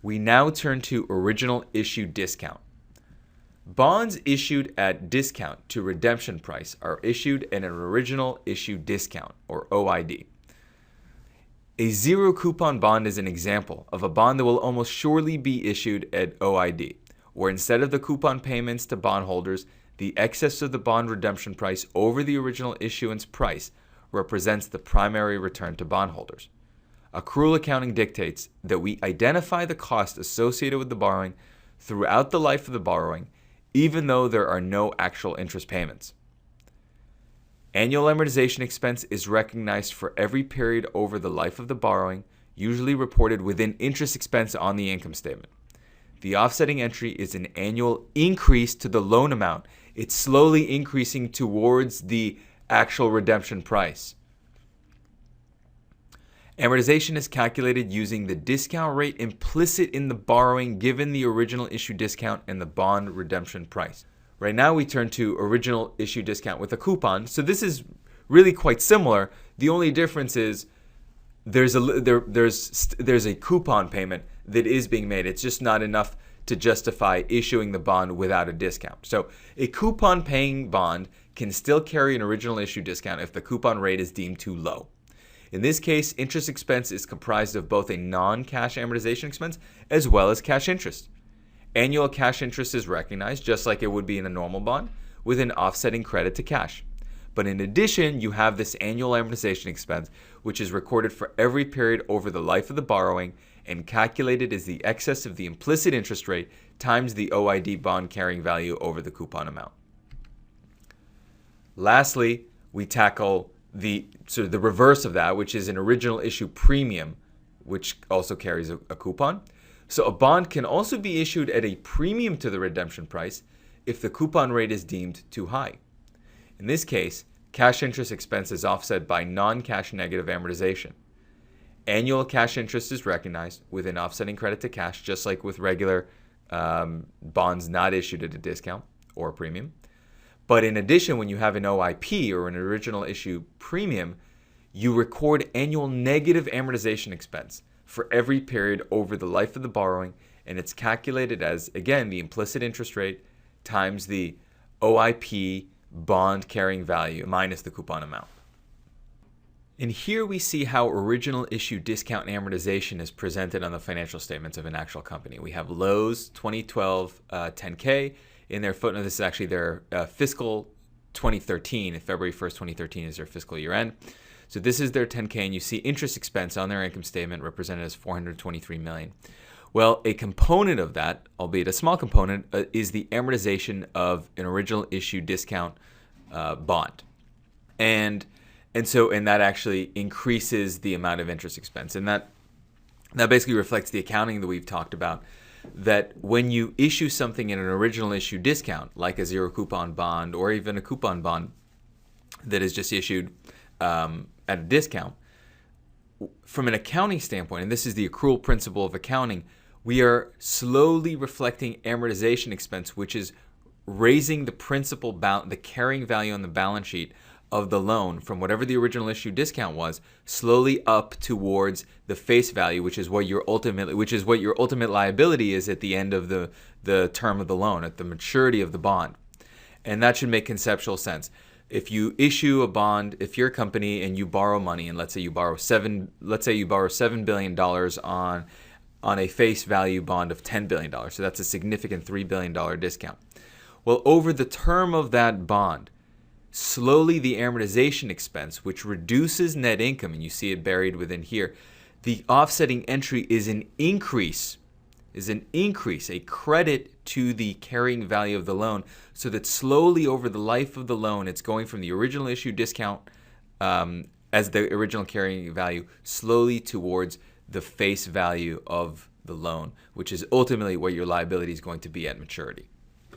We now turn to original issue discount. Bonds issued at discount to redemption price are issued at an original issue discount, or OID. A zero coupon bond is an example of a bond that will almost surely be issued at OID, where instead of the coupon payments to bondholders, the excess of the bond redemption price over the original issuance price represents the primary return to bondholders. Accrual accounting dictates that we identify the cost associated with the borrowing throughout the life of the borrowing, even though there are no actual interest payments. Annual amortization expense is recognized for every period over the life of the borrowing, usually reported within interest expense on the income statement. The offsetting entry is an annual increase to the loan amount. It's slowly increasing towards the actual redemption price. Amortization is calculated using the discount rate implicit in the borrowing given the original issue discount and the bond redemption price. Right now we turn to original issue discount with a coupon. So this is really quite similar. The only difference is there's a coupon payment that is being made. It's just not enough to justify issuing the bond without a discount. So a coupon paying bond can still carry an original issue discount if the coupon rate is deemed too low. In this case, interest expense is comprised of both a non-cash amortization expense as well as cash interest. Annual cash interest is recognized just like it would be in a normal bond with an offsetting credit to cash. But in addition, you have this annual amortization expense, which is recorded for every period over the life of the borrowing and calculated as the excess of the implicit interest rate times the OID bond carrying value over the coupon amount. Lastly, we tackle the reverse of that, which is an original issue premium, which also carries a coupon. So a bond can also be issued at a premium to the redemption price if the coupon rate is deemed too high. In this case, cash interest expense is offset by non-cash negative amortization. Annual cash interest is recognized with an offsetting credit to cash, just like with regular bonds not issued at a discount or a premium. But in addition, when you have an OIP or an original issue premium, you record annual negative amortization expense for every period over the life of the borrowing, and it's calculated as, again, the implicit interest rate times the OIP bond carrying value minus the coupon amount. And here we see how original issue discount amortization is presented on the financial statements of an actual company. We have Lowe's 2012 10K. In their footnote, this is actually their fiscal 2013. February 1st, 2013 is their fiscal year end. So this is their 10K, and you see interest expense on their income statement represented as $423 million. Well, a component of that, albeit a small component, is the amortization of an original issue discount bond. And that actually increases the amount of interest expense. And that basically reflects the accounting that we've talked about, that when you issue something in an original issue discount, like a zero coupon bond or even a coupon bond that is just issued at a discount, from an accounting standpoint, and this is the accrual principle of accounting, we are slowly reflecting amortization expense, which is raising the principal the carrying value on the balance sheet of the loan from whatever the original issue discount was, slowly up towards the face value, which is what your ultimate liability is at the end of the term of the loan, at the maturity of the bond. And that should make conceptual sense. If you issue a bond, if you're a company and you borrow money, and let's say you borrow $7 billion on a face value bond of $10 billion, so that's a significant $3 billion discount. Well, over the term of that bond, slowly the amortization expense, which reduces net income, and you see it buried within here, the offsetting entry is an increase, a credit to the carrying value of the loan, so that slowly over the life of the loan, it's going from the original issue discount as the original carrying value slowly towards the face value of the loan, which is ultimately what your liability is going to be at maturity.